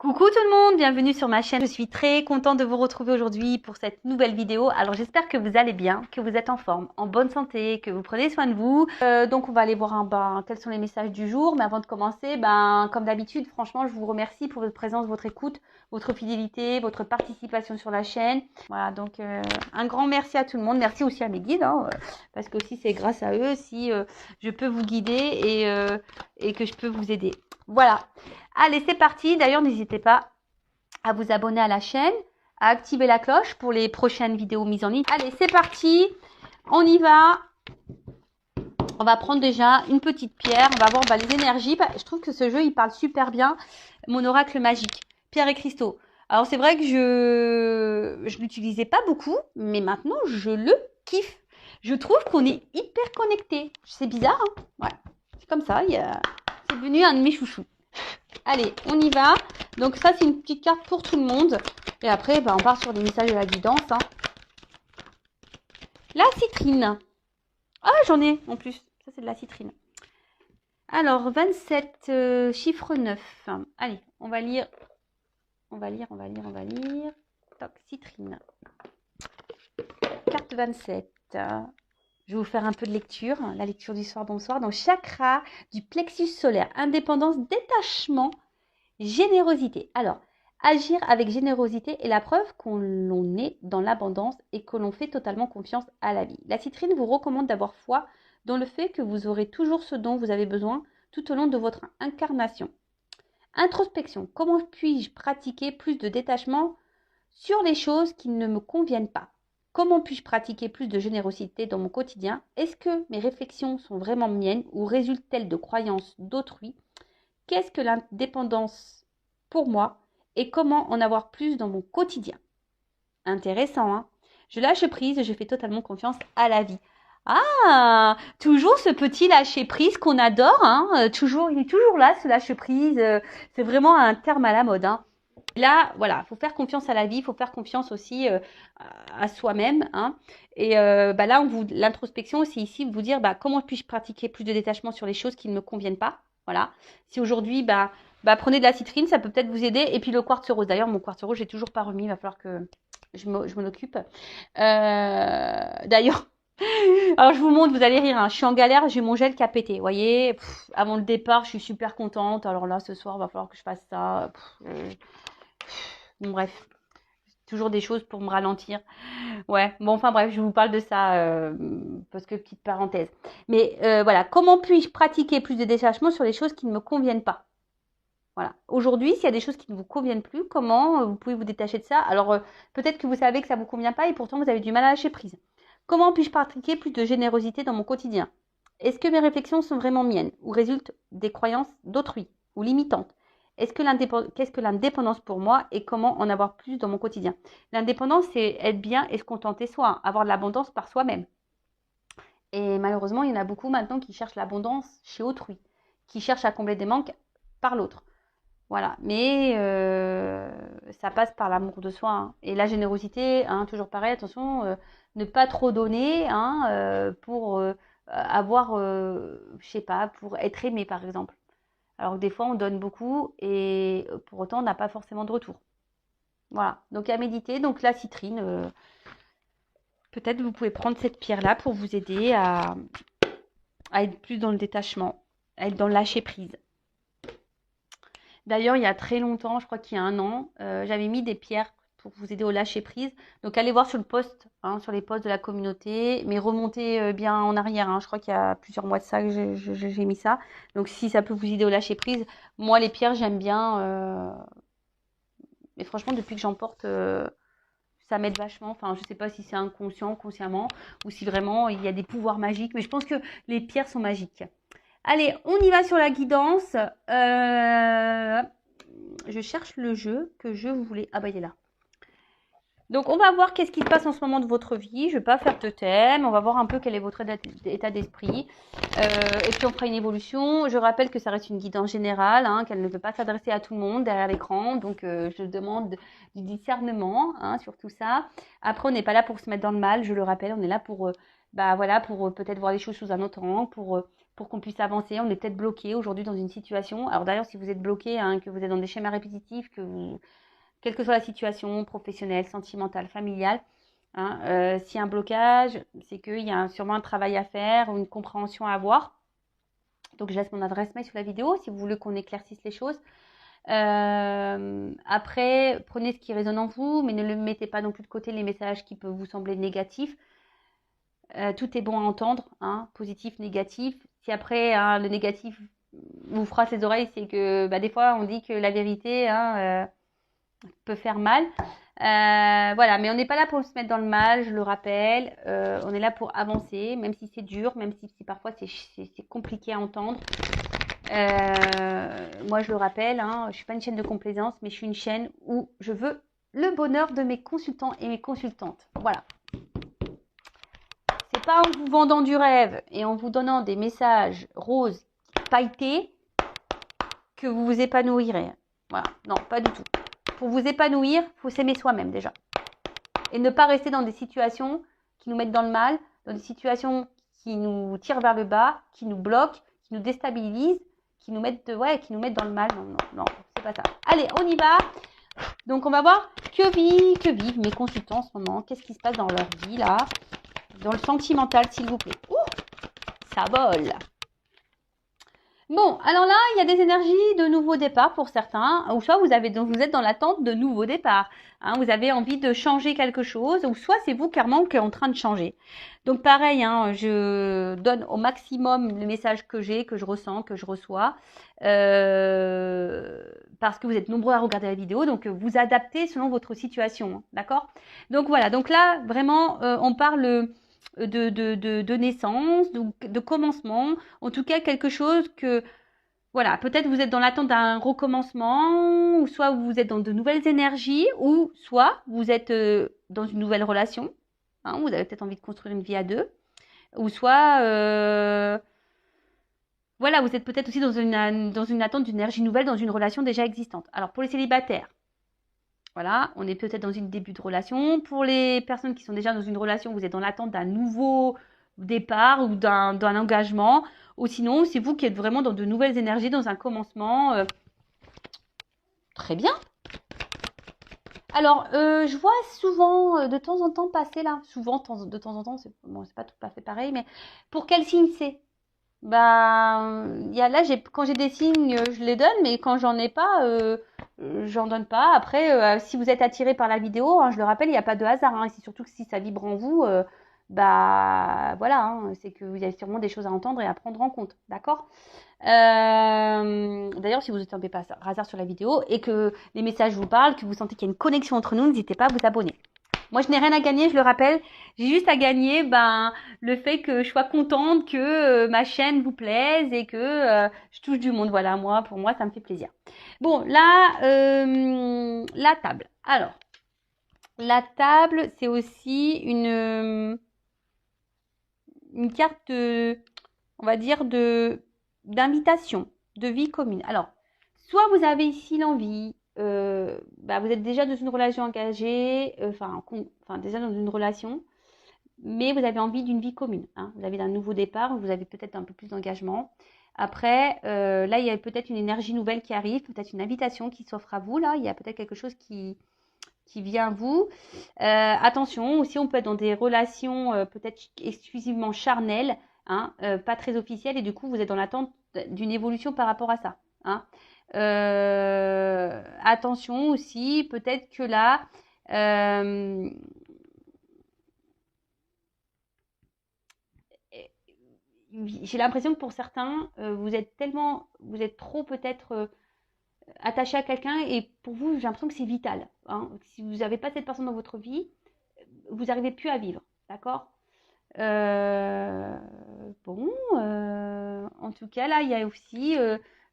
Coucou tout le monde, bienvenue sur ma chaîne. Je suis très contente de vous retrouver aujourd'hui pour cette nouvelle vidéo. Alors j'espère que vous allez bien, que vous êtes en forme, en bonne santé, que vous prenez soin de vous. Donc on va aller voir quels sont les messages du jour. Mais avant de commencer, comme d'habitude, franchement, je vous remercie pour votre présence, votre écoute, votre fidélité, votre participation sur la chaîne. Voilà, donc un grand merci à tout le monde. Merci aussi à mes guides, parce que aussi c'est grâce à eux si je peux vous guider et que je peux vous aider. Voilà. Allez, c'est parti. D'ailleurs, n'hésitez pas à vous abonner à la chaîne, à activer la cloche pour les prochaines vidéos mises en ligne. Allez, c'est parti. On y va. On va prendre déjà une petite pierre. On va voir les énergies. Je trouve que ce jeu, il parle super bien. Mon oracle magique. Pierre et cristaux. Alors, c'est vrai que je l'utilisais pas beaucoup, mais maintenant, je le kiffe. Je trouve qu'on est hyper connectés. C'est bizarre, hein? Ouais. C'est comme ça. C'est devenu un de mes chouchous. Allez, on y va. Donc ça, c'est une petite carte pour tout le monde. Et après, on part sur les messages de la guidance. La citrine. Ah, j'en ai en plus. Ça, c'est de la citrine. Alors, 27, chiffre 9. Allez, on va lire. On va lire. Toc, citrine. Carte 27. Je vais vous faire un peu de lecture. La lecture du soir, bonsoir. Donc, chakra du plexus solaire. Indépendance, détachement, générosité. Alors, agir avec générosité est la preuve qu'on est dans l'abondance et que l'on fait totalement confiance à la vie. La citrine vous recommande d'avoir foi dans le fait que vous aurez toujours ce dont vous avez besoin tout au long de votre incarnation. Introspection. Comment puis-je pratiquer plus de détachement sur les choses qui ne me conviennent pas? Comment puis-je pratiquer plus de générosité dans mon quotidien? Est-ce que mes réflexions sont vraiment miennes ou résultent-elles de croyances d'autrui? Qu'est-ce que l'indépendance pour moi et comment en avoir plus dans mon quotidien? Intéressant, hein? Je lâche prise et je fais totalement confiance à la vie. Ah, toujours ce petit lâcher prise qu'on adore, hein? Il est toujours là, ce lâcher prise. C'est vraiment un terme à la mode, hein? Là, voilà, il faut faire confiance à la vie, il faut faire confiance aussi à soi-même, hein. Et là, l'introspection, c'est ici de vous dire comment puis-je pratiquer plus de détachement sur les choses qui ne me conviennent pas. Voilà. Si aujourd'hui, prenez de la citrine, ça peut peut-être vous aider. Et puis le quartz rose. D'ailleurs, mon quartz rose, j'ai toujours pas remis. Il va falloir que je m'en occupe. D'ailleurs, alors je vous montre, vous allez rire. Hein. Je suis en galère, j'ai mon gel qui a pété. Vous voyez, avant le départ, je suis super contente. Alors là, ce soir, il va falloir que je fasse ça. Bon, bref. Toujours des choses pour me ralentir. Ouais, bon, enfin bref, je vous parle de ça parce que petite parenthèse. Mais voilà, comment puis-je pratiquer plus de détachement sur les choses qui ne me conviennent pas? Voilà. Aujourd'hui, s'il y a des choses qui ne vous conviennent plus, comment vous pouvez vous détacher de ça? Alors, peut-être que vous savez que ça ne vous convient pas et pourtant vous avez du mal à lâcher prise. Comment puis-je pratiquer plus de générosité dans mon quotidien? Est-ce que mes réflexions sont vraiment miennes ou résultent des croyances d'autrui ou limitantes? Qu'est-ce que l'indépendance pour moi et comment en avoir plus dans mon quotidien? L'indépendance, c'est être bien et se contenter soi, avoir de l'abondance par soi-même. Et malheureusement, il y en a beaucoup maintenant qui cherchent l'abondance chez autrui, qui cherchent à combler des manques par l'autre. Voilà, mais ça passe par l'amour de soi. Hein. Et la générosité, hein, toujours pareil, attention, ne pas trop donner pour avoir, je sais pas, pour être aimé par exemple. Alors que des fois, on donne beaucoup et pour autant, on n'a pas forcément de retour. Voilà, donc à méditer. Donc la citrine, peut-être vous pouvez prendre cette pierre-là pour vous aider à être plus dans le détachement, à être dans le lâcher-prise. D'ailleurs, il y a très longtemps, je crois qu'il y a 1 an, j'avais mis des pierres pour vous aider au lâcher-prise. Donc, allez voir sur le post, sur les posts de la communauté, mais remontez bien en arrière. Hein. Je crois qu'il y a plusieurs mois de ça que j'ai mis ça. Donc, si ça peut vous aider au lâcher-prise, moi, les pierres, j'aime bien. Mais franchement, depuis que j'en porte, ça m'aide vachement. Enfin, je ne sais pas si c'est inconscient, consciemment, ou si vraiment il y a des pouvoirs magiques. Mais je pense que les pierres sont magiques. Allez, on y va sur la guidance. Je cherche le jeu que je voulais. Ah bah il est là. Donc on va voir qu'est-ce qui se passe en ce moment de votre vie. Je ne vais pas faire de thème. On va voir un peu quel est votre état d'esprit. Et puis on fera une évolution. Je rappelle que ça reste une guidance générale, qu'elle ne peut pas s'adresser à tout le monde derrière l'écran. Donc je demande du discernement sur tout ça. Après, on n'est pas là pour se mettre dans le mal. Je le rappelle, on est là pour... pour peut-être voir les choses sous un autre angle, pour pour qu'on puisse avancer. On est peut-être bloqué aujourd'hui dans une situation. Alors d'ailleurs, si vous êtes bloqué, hein, que vous êtes dans des schémas répétitifs, quelle que soit la situation, professionnelle, sentimentale, familiale, hein, s'il y a un blocage, c'est qu'il y a sûrement un travail à faire ou une compréhension à avoir. Donc, je laisse mon adresse mail sous la vidéo si vous voulez qu'on éclaircisse les choses. Après, prenez ce qui résonne en vous, mais ne le mettez pas non plus de côté les messages qui peuvent vous sembler négatifs. Tout est bon à entendre, hein, positif, négatif. Si après, hein, le négatif vous froisse les oreilles, c'est que des fois, on dit que la vérité peut faire mal. Voilà, mais on n'est pas là pour se mettre dans le mal, je le rappelle. On est là pour avancer, même si c'est dur, même si parfois c'est compliqué à entendre. Moi, je le rappelle, hein, je ne suis pas une chaîne de complaisance, mais je suis une chaîne où je veux le bonheur de mes consultants et mes consultantes. Voilà. C'est pas en vous vendant du rêve et en vous donnant des messages roses, pailletés, que vous vous épanouirez. Voilà, non, pas du tout. Pour vous épanouir, il faut s'aimer soi-même déjà. Et ne pas rester dans des situations qui nous mettent dans le mal, dans des situations qui nous tirent vers le bas, qui nous bloquent, qui nous déstabilisent, qui nous mettent dans le mal. Non, c'est pas ça. Allez, on y va. Donc, on va voir que vivent mes consultants en ce moment. Qu'est-ce qui se passe dans leur vie, là? Dans le sentimental, s'il vous plaît. Ouh, ça vole. Bon, alors là, il y a des énergies de nouveau départ pour certains, ou soit vous êtes dans l'attente de nouveaux départs. Hein, vous avez envie de changer quelque chose, ou soit c'est vous clairement qui êtes en train de changer. Donc pareil, hein, je donne au maximum le message que j'ai, que je ressens, que je reçois, parce que vous êtes nombreux à regarder la vidéo, donc vous adaptez selon votre situation, hein, d'accord? Donc voilà, donc là, vraiment, on parle de naissance, de commencement, en tout cas quelque chose que, voilà, peut-être vous êtes dans l'attente d'un recommencement, ou soit vous êtes dans de nouvelles énergies, ou soit vous êtes dans une nouvelle relation, hein, vous avez peut-être envie de construire une vie à deux, ou soit, voilà, vous êtes peut-être aussi dans une attente d'une énergie nouvelle dans une relation déjà existante. Alors pour les célibataires, voilà, on est peut-être dans une début de relation. Pour les personnes qui sont déjà dans une relation, vous êtes dans l'attente d'un nouveau départ ou d'un engagement. Ou sinon, c'est vous qui êtes vraiment dans de nouvelles énergies, dans un commencement. Très bien. Alors, je vois souvent, de temps en temps, passer là. Souvent, de temps en temps, c'est pas tout à fait pareil, mais pour quel signe c'est? Quand j'ai des signes, je les donne, mais quand j'en ai pas, j'en donne pas. Après, si vous êtes attiré par la vidéo, hein, je le rappelle, il n'y a pas de hasard. Hein, et c'est surtout que si ça vibre en vous, voilà, hein, c'est que vous avez sûrement des choses à entendre et à prendre en compte, d'accord? D'ailleurs, si vous êtes tombé par hasard sur la vidéo et que les messages vous parlent, que vous sentez qu'il y a une connexion entre nous, n'hésitez pas à vous abonner. Moi, je n'ai rien à gagner, je le rappelle. J'ai juste à gagner le fait que je sois contente que ma chaîne vous plaise et que je touche du monde. Voilà, pour moi, ça me fait plaisir. Bon, là, la table. Alors, la table, c'est aussi une carte, on va dire, d'invitation, de vie commune. Alors, soit vous avez ici l'envie, vous êtes déjà dans une relation engagée, déjà dans une relation, mais vous avez envie d'une vie commune. Hein. Vous avez un nouveau départ, vous avez peut-être un peu plus d'engagement. Après, là, il y a peut-être une énergie nouvelle qui arrive, peut-être une invitation qui s'offre à vous. Là, il y a peut-être quelque chose qui vient à vous. Attention, aussi, on peut être dans des relations peut-être exclusivement charnelles, hein, pas très officielles, et du coup, vous êtes dans l'attente d'une évolution par rapport à ça. Hein. Attention aussi, peut-être que là, j'ai l'impression que pour certains, vous êtes trop peut-être attaché à quelqu'un et pour vous, j'ai l'impression que c'est vital. Hein. Si vous n'avez pas cette personne dans votre vie, vous n'arrivez plus à vivre, d'accord? En tout cas, là, il y a aussi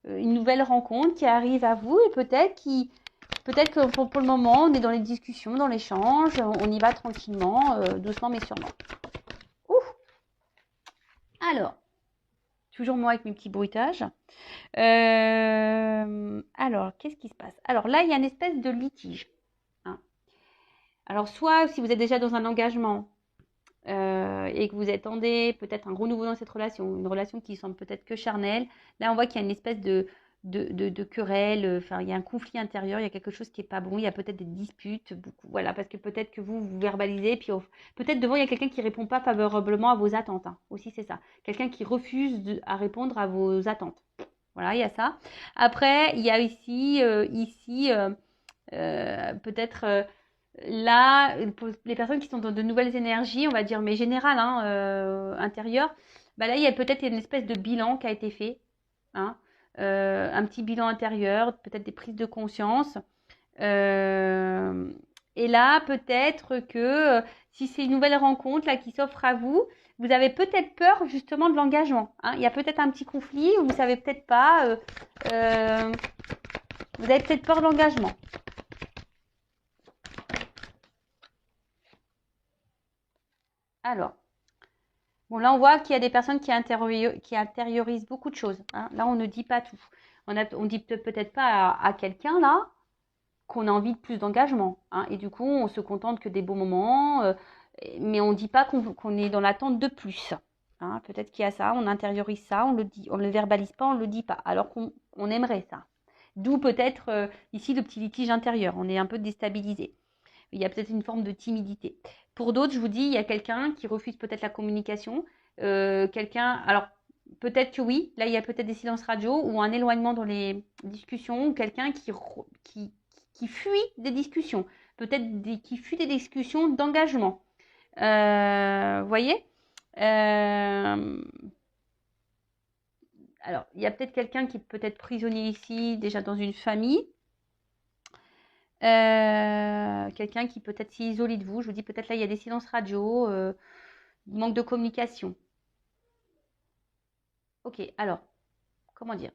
une nouvelle rencontre qui arrive à vous et peut-être que pour le moment, on est dans les discussions, dans l'échange, on y va tranquillement, doucement mais sûrement. Ouf. Alors, toujours moi avec mes petits bruitages. Alors, qu'est-ce qui se passe? Alors là, il y a une espèce de litige. Hein. Alors, soit si vous êtes déjà dans un engagement, et que vous attendez peut-être un renouveau dans cette relation, une relation qui semble peut-être que charnelle, là on voit qu'il y a une espèce de querelle, enfin il y a un conflit intérieur, il y a quelque chose qui n'est pas bon, il y a peut-être des disputes, beaucoup, voilà, parce que peut-être que vous verbalisez, puis peut-être devant il y a quelqu'un qui ne répond pas favorablement à vos attentes, hein. Aussi c'est ça, quelqu'un qui refuse à répondre à vos attentes. Voilà, il y a ça. Après, il y a ici peut-être là, pour les personnes qui sont dans de nouvelles énergies, on va dire, mais générales, hein, intérieures, bah là, il y a peut-être une espèce de bilan qui a été fait, hein, un petit bilan intérieur, peut-être des prises de conscience. Euh, et là, peut-être que si c'est une nouvelle rencontre là, qui s'offre à vous, vous avez peut-être peur justement de l'engagement, hein. Il y a peut-être un petit conflit, vous ne savez peut-être pas, euh, vous avez peut-être peur de l'engagement. Alors, bon, là, on voit qu'il y a des personnes qui intériorisent beaucoup de choses, hein. Là, on ne dit pas tout. On dit peut-être pas à quelqu'un, là, qu'on a envie de plus d'engagement, hein. Et du coup, on se contente que des beaux moments, mais on ne dit pas qu'on est dans l'attente de plus, hein. Peut-être qu'il y a ça, on intériorise ça, on le dit, on ne le verbalise pas, on ne le dit pas, alors qu'on aimerait ça. D'où peut-être ici le petit litige intérieur, on est un peu déstabilisé. Il y a peut-être une forme de timidité. Pour d'autres, je vous dis, il y a quelqu'un qui refuse peut-être la communication. Quelqu'un, alors peut-être que oui, là il y a peut-être des silences radio ou un éloignement dans les discussions, ou quelqu'un qui fuit des discussions, peut-être qui fuit des discussions d'engagement. Vous voyez. Alors, il y a peut-être quelqu'un qui est peut-être prisonnier ici, déjà dans une famille. Quelqu'un qui peut-être s'est isolé de vous. Je vous dis peut-être là, il y a des silences radio, manque de communication. Ok, alors, comment dire?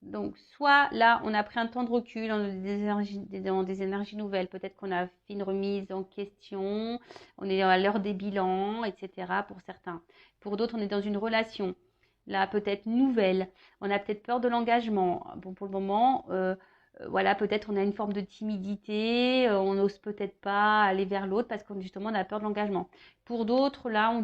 Donc, soit là, on a pris un temps de recul dans des énergies nouvelles. Peut-être qu'on a fait une remise en question. On est à l'heure des bilans, etc. pour certains. Pour d'autres, on est dans une relation. Là, peut-être nouvelle. On a peut-être peur de l'engagement. Bon, pour le moment, voilà, peut-être on a une forme de timidité. On n'ose peut-être pas aller vers l'autre parce qu'on justement on a peur de l'engagement. Pour d'autres, là,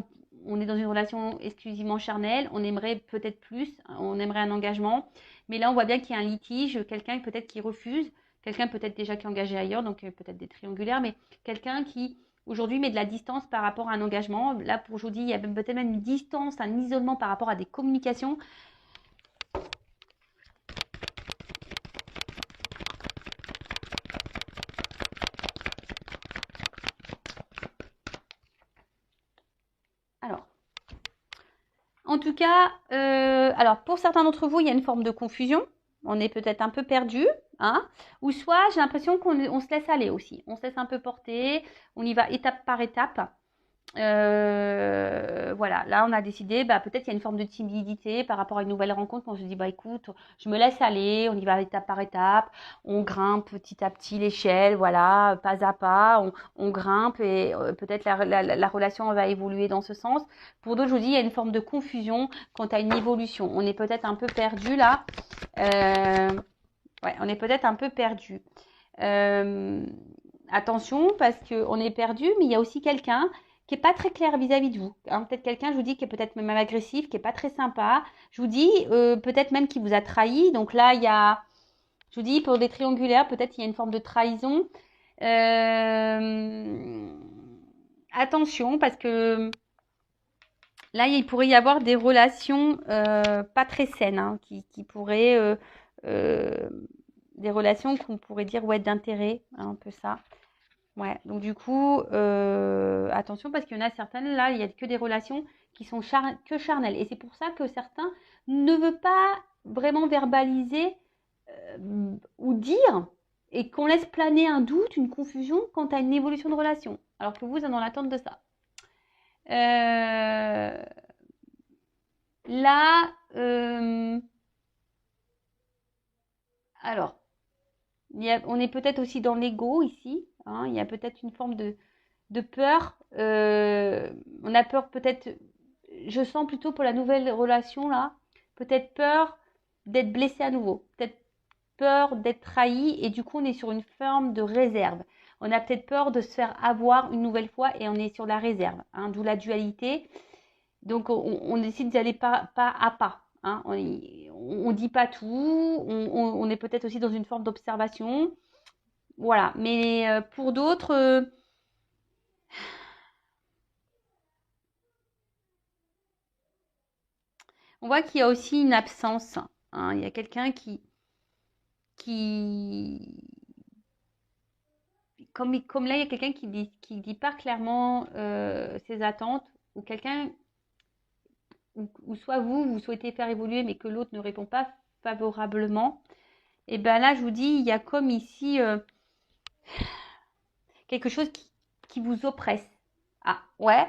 on est dans une relation exclusivement charnelle. On aimerait peut-être plus. On aimerait un engagement. Mais là, on voit bien qu'il y a un litige, quelqu'un peut-être qui refuse, quelqu'un peut-être déjà qui est engagé ailleurs, donc peut-être des triangulaires, mais quelqu'un qui aujourd'hui met de la distance par rapport à un engagement. Là, pour aujourd'hui, il y a peut-être même une distance, un isolement par rapport à des communications. Alors, en tout cas, alors pour certains d'entre vous, il y a une forme de confusion. On est peut-être un peu perdu, hein, ou soit j'ai l'impression qu'on se laisse aller aussi. On se laisse un peu porter, on y va étape par étape. Voilà, là on a décidé, bah, peut-être qu'il y a une forme de timidité par rapport à une nouvelle rencontre. On se dit, bah écoute, je me laisse aller, on y va étape par étape, on grimpe petit à petit l'échelle, voilà, pas à pas, on grimpe et peut-être la relation va évoluer dans ce sens. Pour d'autres, je vous dis, il y a une forme de confusion quant à une évolution. On est peut-être un peu perdu là. Ouais, on est peut-être un peu perdu. Attention parce qu'on est perdu, mais il y a aussi quelqu'un qui n'est pas très clair vis-à-vis de vous, hein. Peut-être quelqu'un, je vous dis, qui est peut-être même agressif, qui n'est pas très sympa. Je vous dis, peut-être même qui vous a trahi. Donc là, il y a, je vous dis, pour des triangulaires, peut-être il y a une forme de trahison. Attention, parce que là, il pourrait y avoir des relations pas très saines, hein, qui pourraient... des relations qu'on pourrait dire ouais, d'intérêt, hein, un peu ça. Ouais, donc du coup, attention parce qu'il y en a certaines, là, il n'y a que des relations qui sont que charnelles. Et c'est pour ça que certains ne veulent pas vraiment verbaliser ou dire et qu'on laisse planer un doute, une confusion quant à une évolution de relation. Alors que vous êtes dans l'attente de ça. Là, alors, on est peut-être aussi dans l'ego ici, hein, il y a peut-être une forme de peur. On a peur peut-être, je sens plutôt pour la nouvelle relation là, peut-être peur d'être blessé à nouveau, peut-être peur d'être trahi et du coup on est sur une forme de réserve. On a peut-être peur de se faire avoir une nouvelle fois et on est sur la réserve, hein, d'où la dualité. Donc, on décide d'aller pas à pas. Hein. On ne dit pas tout. On est peut-être aussi dans une forme d'observation. Voilà. Mais pour d'autres, on voit qu'il y a aussi une absence. Hein. Il y a quelqu'un qui comme là, il y a quelqu'un qui dit pas clairement ses attentes, ou quelqu'un, ou soit vous souhaitez faire évoluer, mais que l'autre ne répond pas favorablement. Et ben là, je vous dis, il y a comme ici quelque chose qui vous oppresse. Ah, ouais.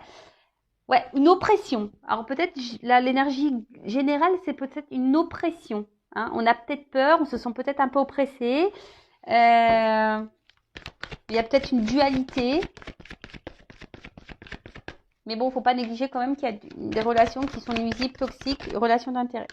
Ouais, une oppression. Alors peut-être, là, l'énergie générale, c'est peut-être une oppression. Hein. On a peut-être peur, on se sent peut-être un peu oppressé. Il y a peut-être une dualité. Mais bon, il ne faut pas négliger quand même qu'il y a des relations qui sont nuisibles, toxiques, relations d'intérêt.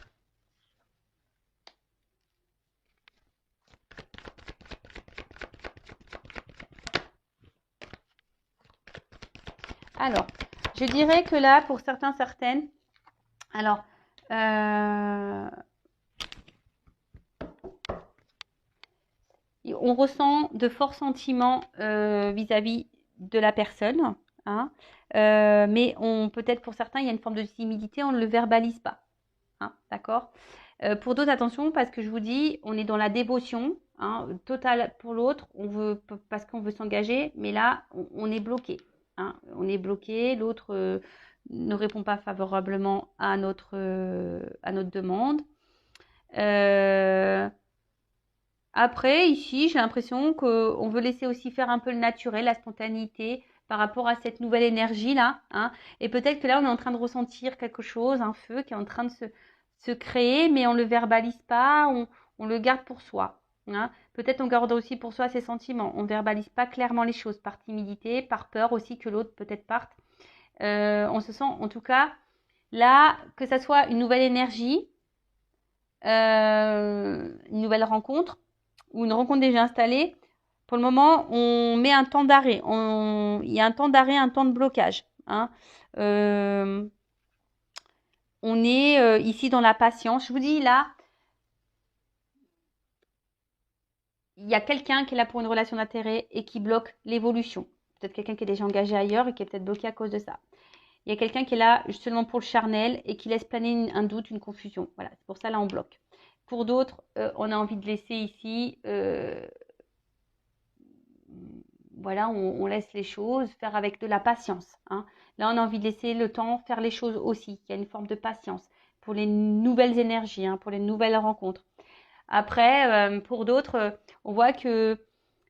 Alors, je dirais que là, pour certains, certaines, alors, on ressent de forts sentiments vis-à-vis de la personne, hein, mais peut-être pour certains, il y a une forme de timidité, on ne le verbalise pas. Hein, d'accord. Pour d'autres, attention, parce que je vous dis, on est dans la dévotion hein, totale pour l'autre, parce qu'on veut s'engager, mais là, on est bloqué. Hein, on est bloqué, l'autre ne répond pas favorablement à notre demande. Après, ici, j'ai l'impression qu'on veut laisser aussi faire un peu le naturel, la spontanéité par rapport à cette nouvelle énergie-là. Hein. Et peut-être que là, on est en train de ressentir quelque chose, un feu qui est en train de se créer, mais on ne le verbalise pas, on le garde pour soi. Hein. Peut-être on garde aussi pour soi ses sentiments. On ne verbalise pas clairement les choses, par timidité, par peur aussi que l'autre peut-être parte. On se sent, en tout cas, là, que ça soit une nouvelle énergie, une nouvelle rencontre, ou une rencontre déjà installée, pour le moment, on met un temps d'arrêt. Il y a un temps d'arrêt, un temps de blocage. Hein. On est ici dans la patience. Je vous dis là, il y a quelqu'un qui est là pour une relation d'intérêt et qui bloque l'évolution. Peut-être quelqu'un qui est déjà engagé ailleurs et qui est peut-être bloqué à cause de ça. Il y a quelqu'un qui est là seulement pour le charnel et qui laisse planer un doute, une confusion. Voilà, c'est pour ça là on bloque. Pour d'autres, on a envie de laisser ici voilà, on laisse les choses faire avec de la patience. Hein. Là, on a envie de laisser le temps faire les choses aussi. Il y a une forme de patience pour les nouvelles énergies, hein, pour les nouvelles rencontres. Après, pour d'autres, on voit que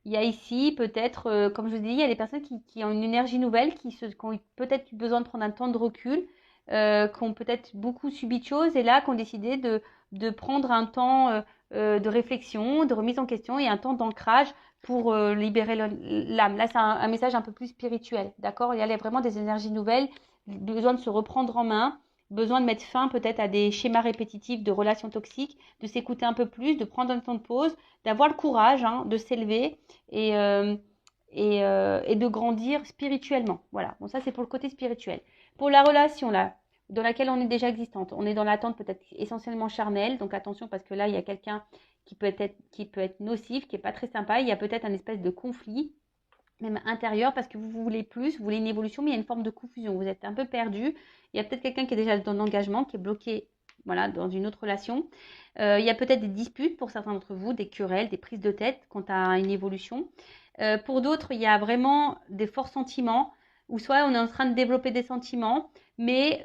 il y a ici peut-être, comme je vous dis, il y a des personnes qui ont une énergie nouvelle, qui ont peut-être besoin de prendre un temps de recul, qui ont peut-être beaucoup subi de choses et là, qui ont décidé de prendre un temps de réflexion, de remise en question et un temps d'ancrage pour libérer l'âme. Là, c'est un message un peu plus spirituel, d'accord? Il y a vraiment des énergies nouvelles, besoin de se reprendre en main, besoin de mettre fin peut-être à des schémas répétitifs de relations toxiques, de s'écouter un peu plus, de prendre un temps de pause, d'avoir le courage hein, de s'élever et de grandir spirituellement. Voilà, bon ça c'est pour le côté spirituel. Pour la relation là, dans laquelle on est déjà existante, on est dans l'attente peut-être essentiellement charnelle, donc attention parce que là il y a quelqu'un qui peut être nocif, qui est pas très sympa, il y a peut-être un espèce de conflit même intérieur parce que vous voulez plus, vous voulez une évolution, mais il y a une forme de confusion, vous êtes un peu perdu. Il y a peut-être quelqu'un qui est déjà dans l'engagement, qui est bloqué voilà, dans une autre relation. Il y a peut-être des disputes pour certains d'entre vous, des querelles, des prises de tête quant à une évolution. Pour d'autres, il y a vraiment des forts sentiments, ou soit on est en train de développer des sentiments, mais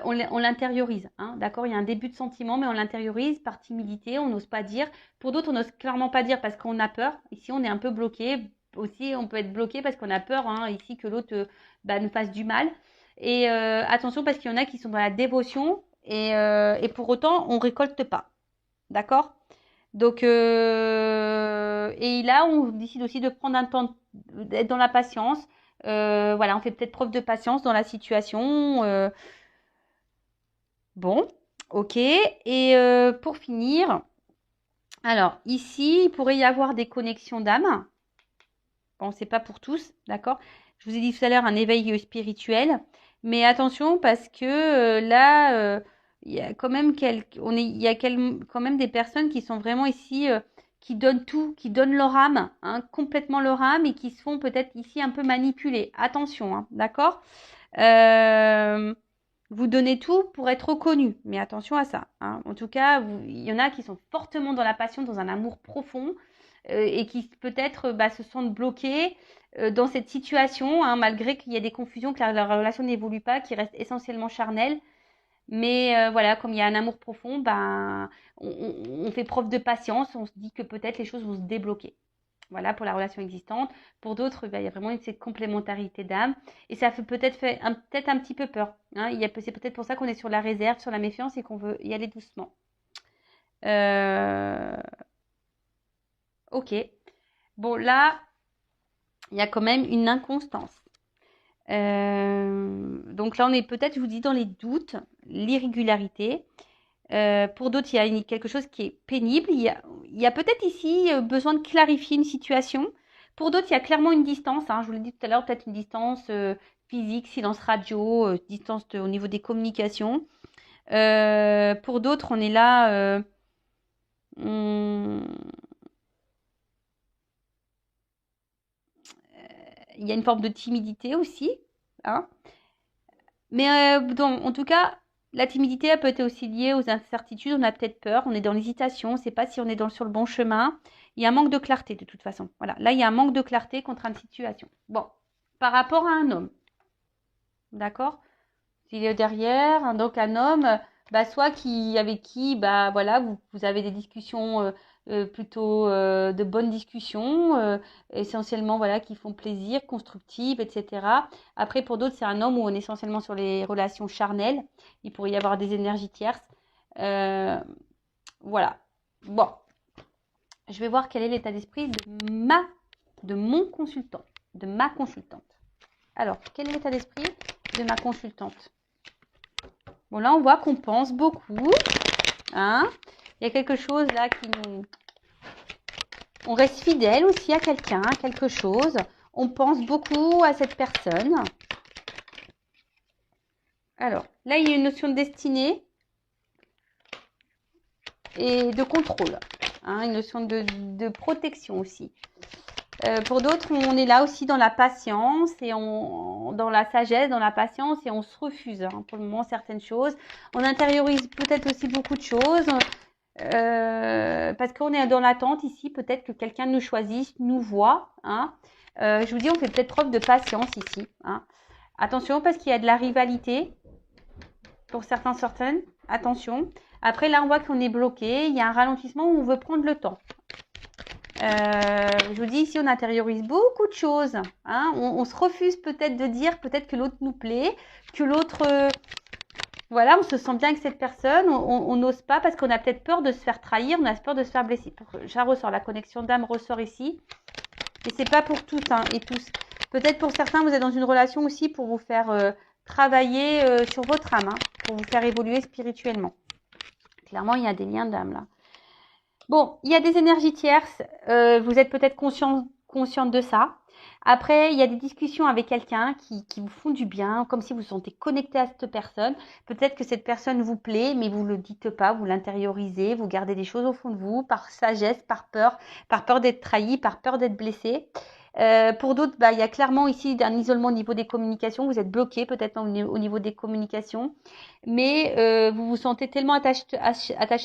on l'intériorise. Hein, d'accord. Il y a un début de sentiment, mais on l'intériorise par timidité, on n'ose pas dire. Pour d'autres, on n'ose clairement pas dire parce qu'on a peur. Ici, on est un peu bloqué. Aussi, on peut être bloqué parce qu'on a peur hein, ici que l'autre nous fasse du mal. Et attention parce qu'il y en a qui sont dans la dévotion et pour autant, on récolte pas. D'accord. Donc, et là, on décide aussi de prendre un temps, d'être dans la patience. Voilà, on fait peut-être preuve de patience dans la situation. Bon, ok. Et pour finir, alors ici, il pourrait y avoir des connexions d'âme. Bon, c'est pas pour tous, d'accord? Je vous ai dit tout à l'heure un éveil spirituel, mais attention parce que là, il y a quand même quand même des personnes qui sont vraiment ici, qui donnent tout, qui donnent leur âme, hein, complètement leur âme et qui se font peut-être ici un peu manipuler. Attention, hein, d'accord? Vous donnez tout pour être reconnu, mais attention à ça, hein. En tout cas, il y en a qui sont fortement dans la passion, dans un amour profond, et qui peut-être se sentent bloqués dans cette situation, hein, malgré qu'il y a des confusions, que la relation n'évolue pas, qui reste essentiellement charnelle. Mais voilà, comme il y a un amour profond, on fait preuve de patience, on se dit que peut-être les choses vont se débloquer. Voilà pour la relation existante. Pour d'autres, il y a vraiment cette complémentarité d'âme. Et ça fait peut-être peut-être un petit peu peur, hein. C'est peut-être pour ça qu'on est sur la réserve, sur la méfiance et qu'on veut y aller doucement. Ok. Bon, là, il y a quand même une inconstance. Donc là, on est peut-être, je vous dis, dans les doutes, l'irrégularité. Pour d'autres, il y a quelque chose qui est pénible. Il y a peut-être ici besoin de clarifier une situation. Pour d'autres, il y a clairement une distance, hein. Je vous l'ai dit tout à l'heure, peut-être une distance physique, silence radio, distance au niveau des communications. Pour d'autres, on est là. Il y a une forme de timidité aussi, hein. Mais en tout cas, la timidité, elle peut être aussi liée aux incertitudes. On a peut-être peur, on est dans l'hésitation, on ne sait pas si on est sur le bon chemin. Il y a un manque de clarté de toute façon. Voilà, là, il y a un manque de clarté contre une situation. Bon, par rapport à un homme, d'accord? S'il est derrière, hein, donc un homme, soit avec qui, voilà, vous avez des discussions plutôt de bonnes discussions, essentiellement, voilà, qui font plaisir, constructives, etc. Après, pour d'autres, c'est un homme où on est essentiellement sur les relations charnelles. Il pourrait y avoir des énergies tierces. Voilà. Bon, je vais voir quel est l'état d'esprit de mon consultant, de ma consultante. Alors, quel est l'état d'esprit de ma consultante? Bon, là, on voit qu'on pense beaucoup, hein. Il y a quelque chose là qui nous... On reste fidèle aussi à quelqu'un, à quelque chose. On pense beaucoup à cette personne. Alors, là, il y a une notion de destinée et de contrôle, hein, une notion de protection aussi. Pour d'autres, on est là aussi dans la patience et dans la sagesse, dans la patience, et on se refuse, hein, pour le moment certaines choses. On intériorise peut-être aussi beaucoup de choses parce qu'on est dans l'attente ici, peut-être que quelqu'un nous choisisse, nous voit, hein. Je vous dis, on fait peut-être preuve de patience ici, hein. Attention parce qu'il y a de la rivalité pour certaines. Attention. Après, là, on voit qu'on est bloqué. Il y a un ralentissement où on veut prendre le temps. Je vous dis, ici, on intériorise beaucoup de choses, hein. On se refuse peut-être de dire peut-être que l'autre nous plaît, que l'autre... voilà, on se sent bien avec cette personne. On n'ose pas parce qu'on a peut-être peur de se faire trahir, on a peur de se faire blesser. Ça ressort, la connexion d'âme ressort ici. Mais c'est pas pour toutes, hein, et tous. Peut-être pour certains, vous êtes dans une relation aussi pour vous faire travailler sur votre âme, hein, pour vous faire évoluer spirituellement. Clairement, il y a des liens d'âme là. Bon, il y a des énergies tierces, vous êtes peut-être consciente de ça. Après, il y a des discussions avec quelqu'un qui vous font du bien, comme si vous vous sentez connecté à cette personne. Peut-être que cette personne vous plaît, mais vous ne le dites pas, vous l'intériorisez, vous gardez des choses au fond de vous, par sagesse, par peur d'être trahi, par peur d'être blessé. Pour d'autres, il y a clairement ici un isolement au niveau des communications. Vous êtes bloqué peut-être au niveau des communications, mais vous vous sentez tellement attaché à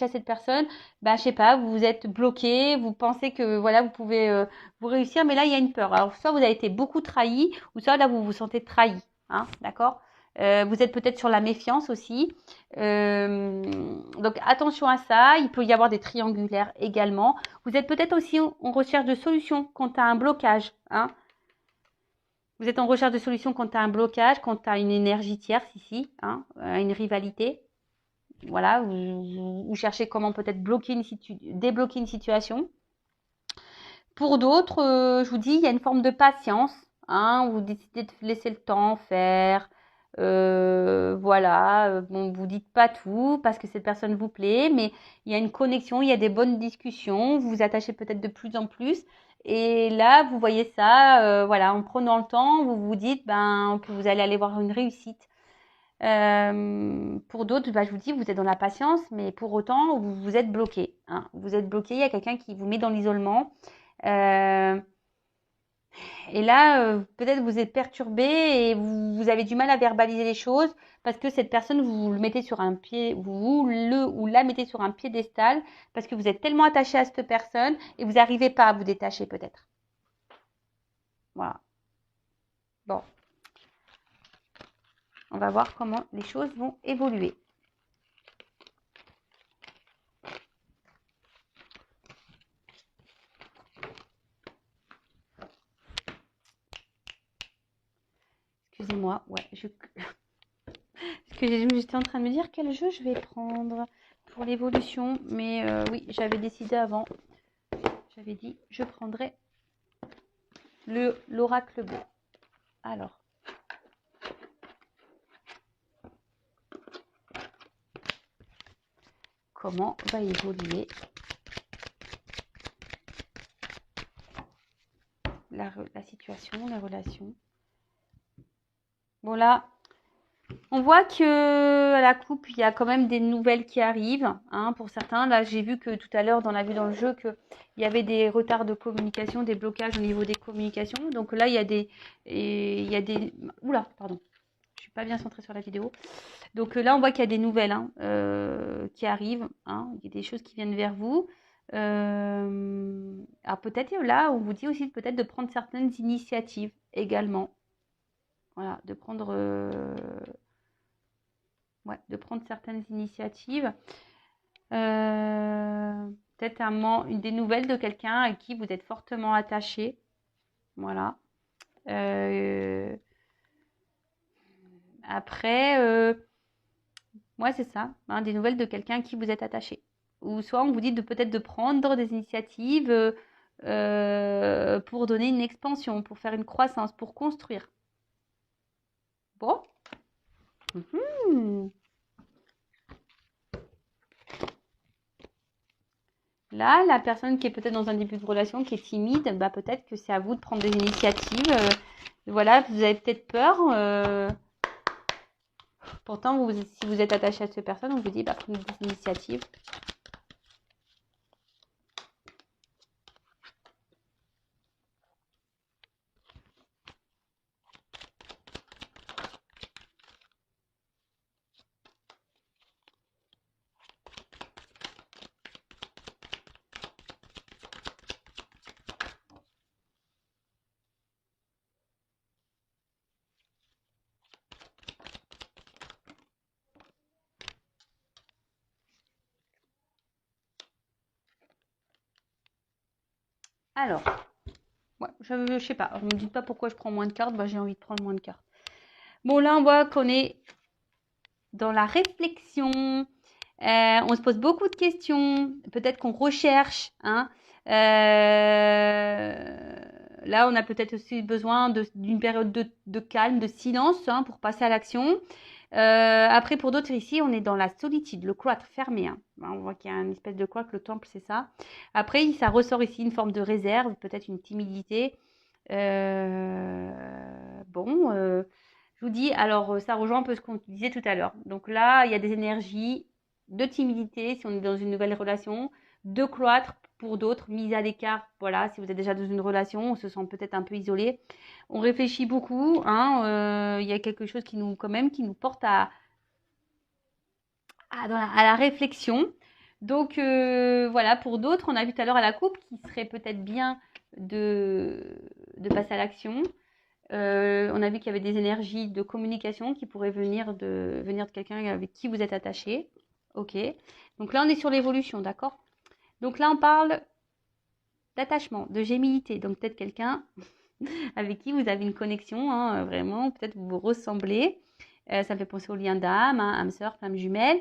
cette personne, je sais pas, vous êtes bloqué, vous pensez que voilà, vous pouvez vous réussir, mais là il y a une peur. Alors soit vous avez été beaucoup trahi, ou soit là vous vous sentez trahi, hein, d'accord? Vous êtes peut-être sur la méfiance aussi. Donc attention à ça, il peut y avoir des triangulaires également. Vous êtes peut-être aussi en recherche de solutions quant à un blocage, hein. Vous êtes en recherche de solutions quant à un blocage, quant à une énergie tierce ici, hein, une rivalité. Voilà, vous cherchez comment peut-être débloquer une situation. Pour d'autres, je vous dis, il y a une forme de patience, hein, vous décidez de laisser le temps faire, Voilà, bon, vous dites pas tout parce que cette personne vous plaît, mais il y a une connexion, il y a des bonnes discussions, vous vous attachez peut-être de plus en plus. Et là, vous voyez ça, voilà, en prenant le temps, vous vous dites que vous allez aller voir une réussite. Pour d'autres, je vous dis, vous êtes dans la patience, mais pour autant, vous êtes bloqué. Hein. Vous êtes bloqué, il y a quelqu'un qui vous met dans l'isolement. Et là, peut-être vous êtes perturbé et vous avez du mal à verbaliser les choses parce que cette personne, vous le mettez sur un pied, vous le ou la mettez sur un piédestal parce que vous êtes tellement attaché à cette personne et vous n'arrivez pas à vous détacher peut-être. Voilà. Bon, on va voir comment les choses vont évoluer. Excusez-moi, ouais, parce que j'étais en train de me dire quel jeu je vais prendre pour l'évolution, mais oui, j'avais décidé avant. J'avais dit je prendrais l'oracle bleu. Alors. Comment va évoluer la situation, les relations. Bon là, on voit que à la coupe, il y a quand même des nouvelles qui arrivent. Hein, pour certains, là j'ai vu que tout à l'heure, on a vu dans le jeu qu'il y avait des retards de communication, des blocages au niveau des communications. Donc là, il y a des... Oula, pardon. Je suis pas bien centrée sur la vidéo. Donc là, on voit qu'il y a des nouvelles qui arrivent. Hein, il y a des choses qui viennent vers vous. Alors peut-être là, on vous dit aussi peut-être de prendre certaines initiatives également. Voilà, de prendre certaines initiatives. Peut-être des nouvelles de quelqu'un à qui vous êtes fortement attaché. Voilà. Après, ouais, c'est ça, hein, des nouvelles de quelqu'un à qui vous êtes attaché. Ou soit on vous dit peut-être de prendre des initiatives pour donner une expansion, pour faire une croissance, pour construire. Bon. Là, la personne qui est peut-être dans un début de relation, qui est timide, peut-être que c'est à vous de prendre des initiatives. Voilà, vous avez peut-être peur. Pourtant, si vous êtes attaché à cette personne, on vous dit prenez des initiatives. Alors, ouais, je sais pas, ne me dites pas pourquoi je prends moins de cartes, j'ai envie de prendre moins de cartes. Bon, là, on voit qu'on est dans la réflexion, on se pose beaucoup de questions, peut-être qu'on recherche. Hein. Là, on a peut-être aussi besoin d'une période de calme, de silence pour passer à l'action. Après, pour d'autres ici, on est dans la solitude, le cloître fermé. Hein. On voit qu'il y a une espèce de cloître, le temple, c'est ça. Après, ça ressort ici une forme de réserve, peut-être une timidité. Je vous dis, alors ça rejoint un peu ce qu'on disait tout à l'heure. Donc là, il y a des énergies de timidité si on est dans une nouvelle relation, de cloître pour d'autres, mise à l'écart. Voilà, si vous êtes déjà dans une relation, on se sent peut-être un peu isolé. On réfléchit beaucoup. Il y a quelque chose qui nous porte à la réflexion. Donc voilà, pour d'autres, on a vu tout à l'heure à la coupe qu'il serait peut-être bien de passer à l'action. On a vu qu'il y avait des énergies de communication qui pourraient venir de quelqu'un avec qui vous êtes attaché. Ok. Donc là, on est sur l'évolution, d'accord? Donc là, on parle d'attachement, de gémilité. Donc peut-être quelqu'un avec qui vous avez une connexion, vraiment, peut-être vous vous ressemblez. Ça me fait penser au lien d'âme, âme sœur, flamme jumelle.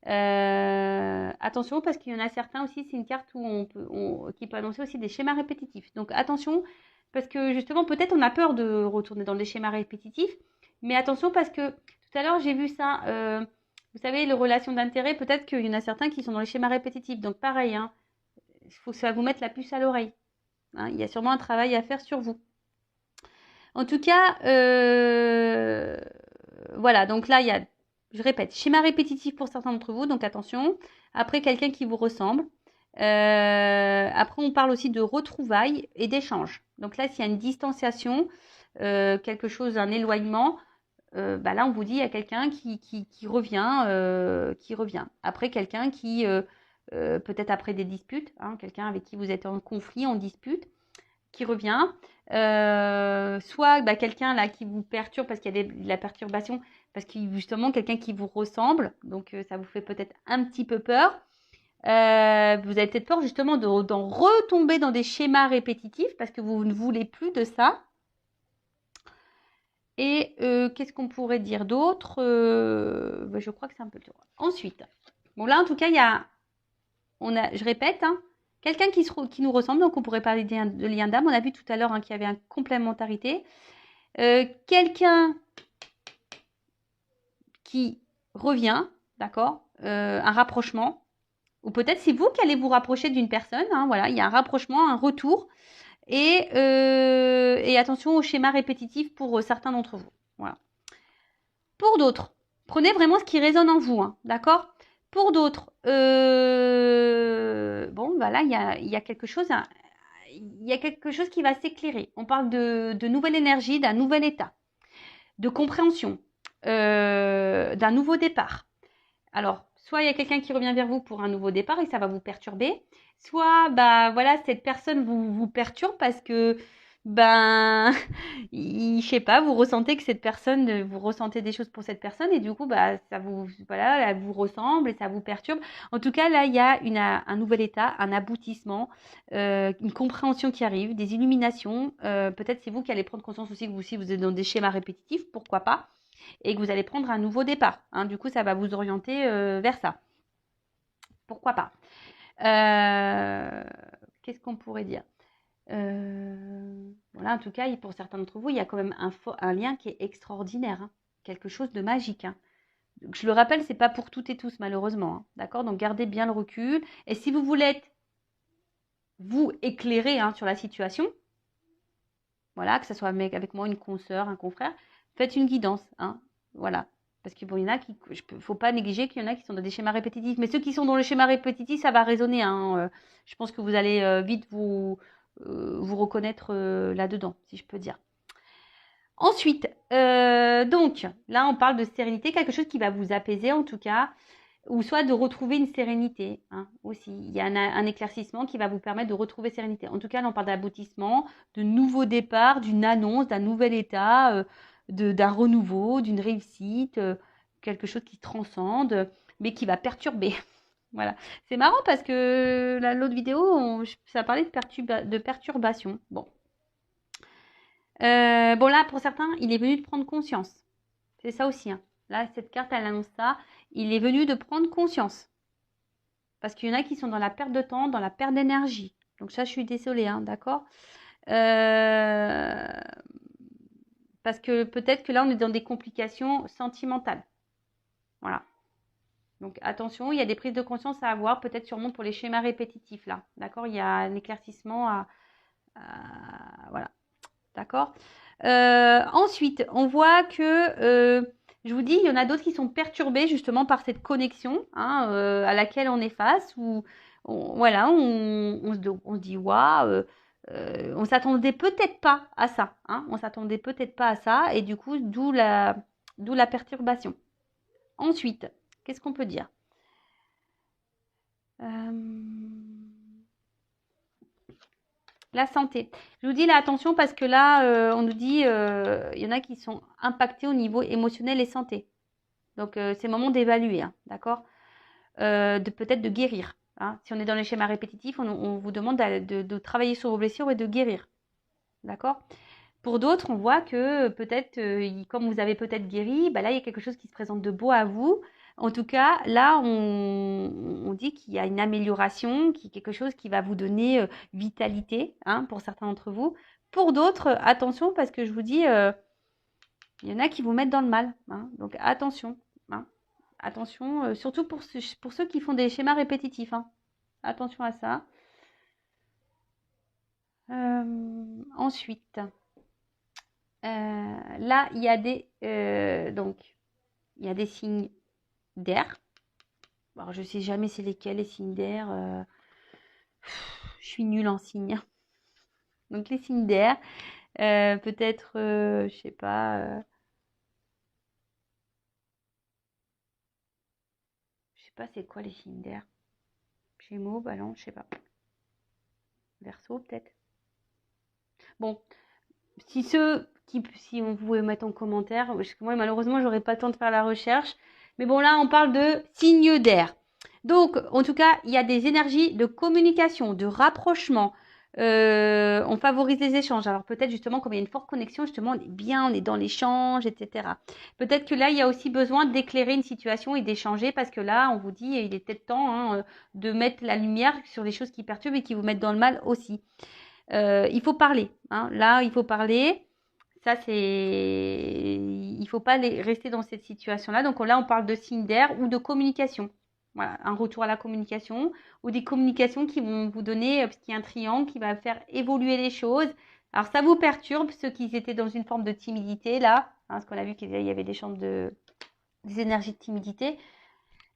Attention parce qu'il y en a certains aussi, c'est une carte qui peut annoncer aussi des schémas répétitifs. Donc attention parce que justement peut-être on a peur de retourner dans des schémas répétitifs Mais attention parce que tout à l'heure, j'ai vu ça. Vous savez, les relations d'intérêt, peut-être qu'il y en a certains qui sont dans les schémas répétitifs. Donc pareil, hein, il faut que ça vous mette la puce à l'oreille. Hein, il y a sûrement un travail à faire sur vous. En tout cas, voilà. Donc là, il y a, je répète, schéma répétitif pour certains d'entre vous. Donc attention. Après, quelqu'un qui vous ressemble. Après, on parle aussi de retrouvailles et d'échanges. Donc là, s'il y a une distanciation, quelque chose, un éloignement, bah là, on vous dit il y a quelqu'un qui revient. Après, quelqu'un qui, peut-être après des disputes, hein, quelqu'un avec qui vous êtes en conflit, en dispute, qui revient. Soit bah, quelqu'un là qui vous perturbe parce qu'il y a de la perturbation, parce que justement, quelqu'un qui vous ressemble, donc ça vous fait peut-être un petit peu peur. Vous avez peut-être peur justement d'en retomber dans des schémas répétitifs parce que vous ne voulez plus de ça. Et qu'est-ce qu'on pourrait dire d'autre bah, je crois que c'est un peu le tour. Ensuite, bon là en tout cas, je répète, hein, quelqu'un qui nous ressemble, donc on pourrait parler de lien d'âme. On a vu tout à l'heure hein, qu'il y avait une complémentarité. Quelqu'un qui revient, d'accord, un rapprochement. Ou peut-être c'est vous qui allez vous rapprocher d'une personne. Hein, voilà, il y a un rapprochement, un retour. Et attention au schéma répétitif pour certains d'entre vous. Voilà. Pour d'autres, prenez vraiment ce qui résonne en vous, hein, d'accord? Pour d'autres, bon, bah là, il y a quelque chose, il y a quelque chose qui va s'éclairer. On parle de nouvelle énergie, d'un nouvel état, de compréhension, d'un nouveau départ. Alors, soit il y a quelqu'un qui revient vers vous pour un nouveau départ et ça va vous perturber, soit bah voilà, cette personne vous perturbe parce que ben je sais pas, vous ressentez que cette personne, vous ressentez des choses pour cette personne et du coup bah ça vous voilà, elle vous ressemble et ça vous perturbe. En tout cas, là il y a un nouvel état, un aboutissement, une compréhension qui arrive, des illuminations. Peut-être c'est vous qui allez prendre conscience aussi que vous aussi vous êtes dans des schémas répétitifs, pourquoi pas, et que vous allez prendre un nouveau départ. Hein. Du coup, ça va vous orienter vers ça. Pourquoi pas. Qu'est-ce qu'on pourrait dire voilà, en tout cas, pour certains d'entre vous, il y a quand même un lien qui est extraordinaire, hein, quelque chose de magique. Hein. Donc, je le rappelle, c'est pas pour toutes et tous, malheureusement. Hein, d'accord. Donc, gardez bien le recul. Et si vous voulez être, vous, éclairer hein, sur la situation, voilà, que ce soit avec moi, une consoeur, un confrère, faites une guidance. Hein, voilà. Parce qu'il bon, y en a qui, faut pas négliger qu'il y en a qui sont dans des schémas répétitifs. Mais ceux qui sont dans le schéma répétitif, ça va résonner. Hein. Je pense que vous allez vite vous reconnaître là-dedans, si je peux dire. Ensuite, donc, là, on parle de sérénité, quelque chose qui va vous apaiser en tout cas, ou soit de retrouver une sérénité hein, aussi. Il y a un éclaircissement qui va vous permettre de retrouver sérénité. En tout cas, là, on parle d'aboutissement, de nouveau départ, d'une annonce, d'un nouvel état, d'un renouveau, d'une réussite, quelque chose qui transcende, mais qui va perturber. Voilà. C'est marrant parce que l'autre vidéo, ça parlait de perturbation. Bon. Bon, là, pour certains, il est venu de prendre conscience. C'est ça aussi. Hein. Là, cette carte, elle annonce ça. Il est venu de prendre conscience. Parce qu'il y en a qui sont dans la perte de temps, dans la perte d'énergie. Donc ça, je suis désolée, hein, d'accord parce que peut-être que là, on est dans des complications sentimentales. Voilà. Donc attention, il y a des prises de conscience à avoir, peut-être sûrement pour les schémas répétitifs, là. D'accord. Il y a un éclaircissement voilà. D'accord. Ensuite, on voit que, je vous dis, il y en a d'autres qui sont perturbés justement par cette connexion hein, à laquelle on est face. Où voilà, on se dit, waouh, on s'attendait peut-être pas à ça. Hein, on s'attendait peut-être pas à ça. Et du coup, d'où la perturbation. Ensuite, qu'est-ce qu'on peut dire La santé. Je vous dis là, attention parce que là, on nous dit, il y en a qui sont impactés au niveau émotionnel et santé. Donc, c'est le moment d'évaluer, hein, d'accord peut-être de guérir. Hein. Si on est dans les schémas répétitifs, on vous demande de travailler sur vos blessures et de guérir. D'accord. Pour d'autres, on voit que peut-être, comme vous avez peut-être guéri, bah là, il y a quelque chose qui se présente de beau à vous. En tout cas, là, on dit qu'il y a une amélioration, qu'il y a quelque chose qui va vous donner vitalité, hein, pour certains d'entre vous. Pour d'autres, attention, parce que je vous dis, Il y en a qui vous mettent dans le mal, hein, donc attention, hein. Attention, surtout pour ceux qui font des schémas répétitifs, hein. Attention à ça. Ensuite, là, il y a donc, il y a des signes d'air. Alors, je sais jamais c'est lesquels les signes d'air. Je suis nulle en signes. Donc, les signes d'air, peut-être, je sais pas. Je sais pas c'est quoi les signes d'air. Gémeaux, Balance, je sais pas. Verseau, peut-être. Bon, si on pouvait mettre en commentaire, parce que moi malheureusement j'aurais pas le temps de faire la recherche, mais bon là on parle de signes d'air. Donc en tout cas il y a des énergies de communication, de rapprochement. On favorise les échanges. Alors peut-être justement comme il y a une forte connexion, justement on est dans l'échange, etc. Peut-être que là il y a aussi besoin d'éclairer une situation et d'échanger parce que là on vous dit il est peut-être temps de mettre la lumière sur les choses qui perturbent et qui vous mettent dans le mal aussi. Il faut parler, hein. Là, il faut parler. Ça, il faut pas rester dans cette situation-là. Donc là, on parle de signe d'air ou de communication. Voilà, un retour à la communication ou des communications qui vont vous donner, parce qu'il y a un triangle qui va faire évoluer les choses. Alors, ça vous perturbe, ceux qui étaient dans une forme de timidité, là, hein, parce qu'on a vu qu'il y avait des énergies de timidité.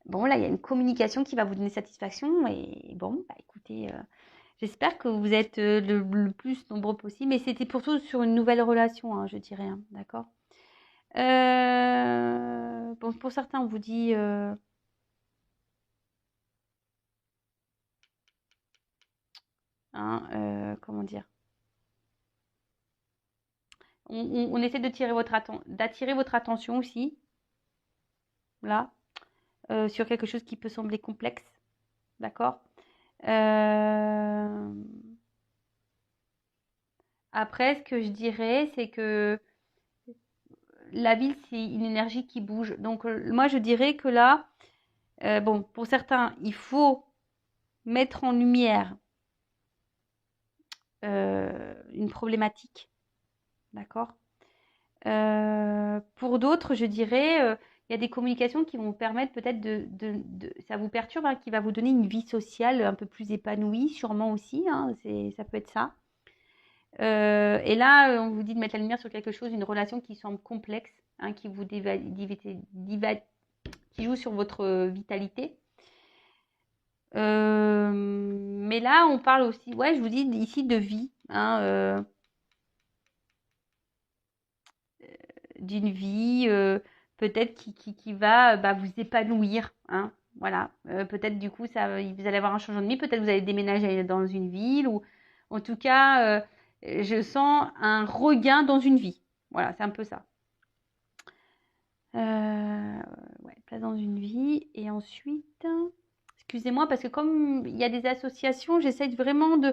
Bon, là, il y a une communication qui va vous donner satisfaction. Et bon, bah, écoutez, j'espère que vous êtes le plus nombreux possible, mais c'était surtout sur une nouvelle relation, hein, je dirais, hein, d'accord. Bon, pour certains, on vous dit hein, comment dire, on essaie de d'attirer votre attention aussi, là, sur quelque chose qui peut sembler complexe, d'accord. Euh, Après, ce que je dirais, c'est que la ville, c'est une énergie qui bouge. Donc, moi, je dirais que là, bon, pour certains, il faut mettre en lumière une problématique, d'accord. Pour d'autres, je dirais, il y a des communications qui vont vous permettre peut-être ça vous perturbe, hein, qui va vous donner une vie sociale un peu plus épanouie, sûrement aussi, hein, ça peut être ça. Et là, on vous dit de mettre la lumière sur quelque chose, une relation qui semble complexe, hein, qui joue sur votre vitalité. Mais là, on parle aussi, ouais, je vous dis ici de vie, hein, d'une vie peut-être qui va bah, vous épanouir, hein, voilà. Peut-être du coup, vous allez avoir un changement de vie, peut-être vous allez déménager dans une ville ou en tout cas, je sens un regain dans une vie. Voilà, c'est un peu ça. Ouais, place dans une vie et ensuite, excusez-moi parce que comme il y a des associations, j'essaye vraiment de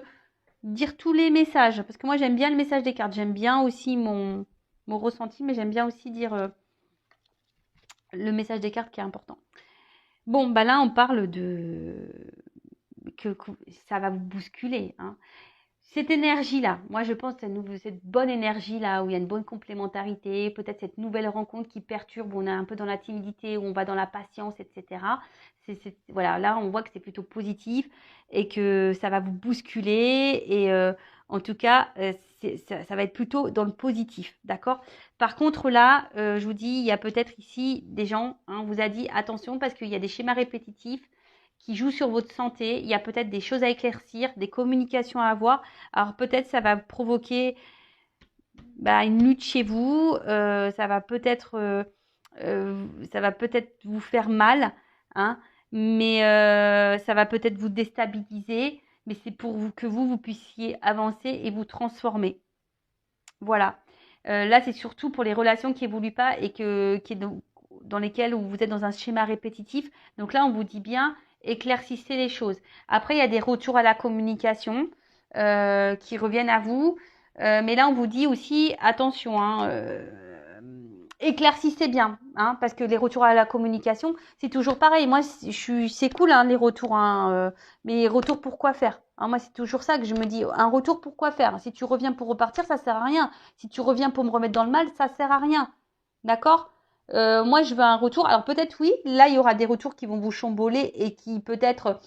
dire tous les messages parce que moi j'aime bien le message des cartes, j'aime bien aussi mon ressenti, mais j'aime bien aussi dire le message des cartes qui est important. Bon, bah là on parle que ça va vous bousculer, hein. Cette énergie-là, moi je pense que cette bonne énergie-là, où il y a une bonne complémentarité, peut-être cette nouvelle rencontre qui perturbe, où on est un peu dans la timidité, où on va dans la patience, etc. Voilà, là on voit que c'est plutôt positif et que ça va vous bousculer et en tout cas, ça va être plutôt dans le positif, d'accord. Par contre là, je vous dis, il y a peut-être ici des gens, hein, on vous a dit attention parce qu'il y a des schémas répétitifs qui jouent sur votre santé, il y a peut-être des choses à éclaircir, des communications à avoir. Alors peut-être ça va provoquer bah, une lutte chez vous, ça va peut-être vous faire mal, hein, mais ça va peut-être vous déstabiliser, mais c'est pour que vous puissiez avancer et vous transformer. Voilà. Là, c'est surtout pour les relations qui évoluent pas et dans lesquelles vous êtes dans un schéma répétitif. Donc là, on vous dit bien, éclaircissez les choses. Après, il y a des retours à la communication qui reviennent à vous. Mais là, on vous dit aussi, attention, hein, éclaircissez bien, hein, parce que les retours à la communication, c'est toujours pareil. Moi, c'est cool, hein, les retours, hein, mais retour pour quoi faire, hein, moi, c'est toujours ça que je me dis. Un retour pour quoi faire? Si tu reviens pour repartir, ça sert à rien. Si tu reviens pour me remettre dans le mal, ça sert à rien. D'accord? Moi, je veux un retour. Alors peut-être oui, là, il y aura des retours qui vont vous chamboler et qui peut-être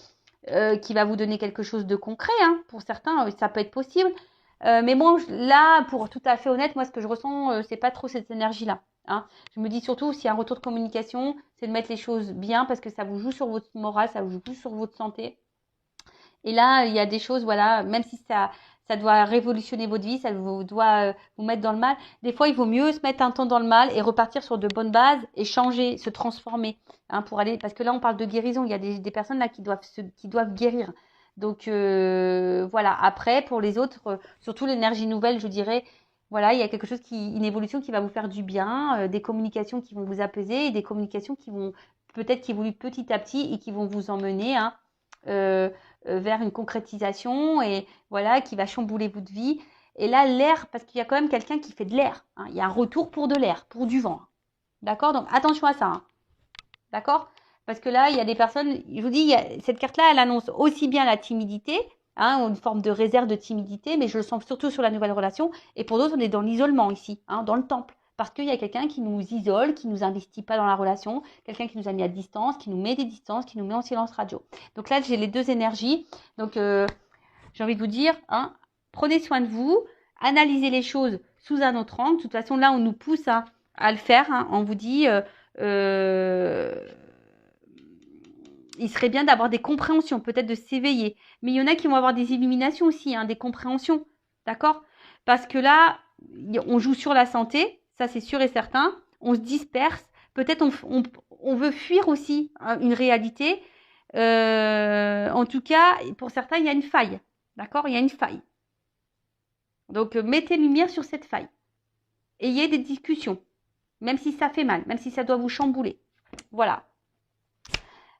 qui va vous donner quelque chose de concret. Hein. Pour certains, ça peut être possible. Mais bon, là, pour tout à fait honnête, moi, ce que je ressens, c'est pas trop cette énergie-là. Hein. Je me dis surtout, s'il y a un retour de communication, c'est de mettre les choses bien parce que ça vous joue sur votre morale, ça vous joue sur votre santé. Et là, il y a des choses, voilà, même si ça doit révolutionner votre vie, ça doit vous mettre dans le mal. Des fois, il vaut mieux se mettre un temps dans le mal et repartir sur de bonnes bases et changer, se transformer, hein, pour aller. Parce que là, on parle de guérison. Il y a des personnes là qui doivent guérir. Donc voilà. Après, pour les autres, surtout l'énergie nouvelle, je dirais, voilà, il y a quelque chose une évolution qui va vous faire du bien, des communications qui vont vous apaiser, et des communications qui vont peut-être qui évoluent petit à petit et qui vont vous emmener, hein, euh, vers une concrétisation et voilà, qui va chambouler votre vie. Et là, l'air, parce qu'il y a quand même quelqu'un qui fait de l'air. Hein. Il y a un retour pour de l'air, pour du vent. D'accord? Donc attention à ça. Hein. D'accord? Parce que là, il y a des personnes, je vous dis, cette carte-là, elle annonce aussi bien la timidité, hein, une forme de réserve de timidité, mais je le sens surtout sur la nouvelle relation. Et pour d'autres, on est dans l'isolement ici, hein, dans le temple. Parce qu'il y a quelqu'un qui nous isole, qui nous investit pas dans la relation, quelqu'un qui nous a mis à distance, qui nous met des distances, qui nous met en silence radio. Donc là, j'ai les deux énergies. Donc, j'ai envie de vous dire, hein, prenez soin de vous, analysez les choses sous un autre angle. De toute façon, là, on nous pousse à le faire. Hein. On vous dit, euh, il serait bien d'avoir des compréhensions, peut-être de s'éveiller. Mais il y en a qui vont avoir des illuminations aussi, hein, des compréhensions. D'accord? Parce que là, on joue sur la santé, ça c'est sûr et certain. On se disperse. Peut-être on veut fuir aussi, hein, une réalité. En tout cas, pour certains, il y a une faille. D'accord? Il y a une faille. Donc, mettez lumière sur cette faille. Ayez des discussions, même si ça fait mal, même si ça doit vous chambouler. Voilà.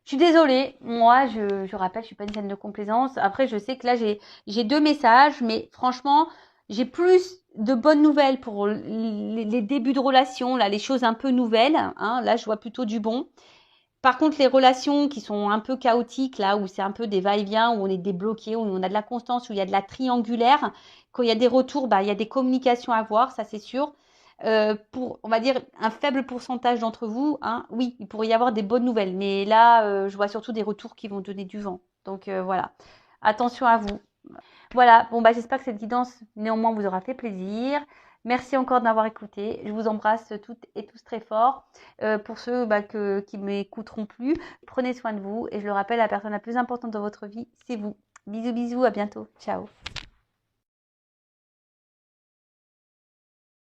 Je suis désolée, moi je rappelle, je suis pas une scène de complaisance. Après, je sais que là j'ai deux messages, mais franchement, j'ai plus de bonnes nouvelles pour les débuts de relation, là, les choses un peu nouvelles. Hein, là, je vois plutôt du bon. Par contre, les relations qui sont un peu chaotiques, là, où c'est un peu des va-et-vient, où on est débloqué, où on a de la constance, où il y a de la triangulaire, quand il y a des retours, bah, il y a des communications à avoir, ça c'est sûr. Pour, on va dire, un faible pourcentage d'entre vous, hein, oui, il pourrait y avoir des bonnes nouvelles. Mais là, je vois surtout des retours qui vont donner du vent. Donc voilà, attention à vous. Voilà, bon bah j'espère que cette guidance néanmoins vous aura fait plaisir. Merci encore de m'avoir écouté. Je vous embrasse toutes et tous très fort. Pour ceux qui m'écouteront plus, prenez soin de vous. Et je le rappelle, la personne la plus importante dans votre vie, c'est vous. Bisous bisous, à bientôt. Ciao.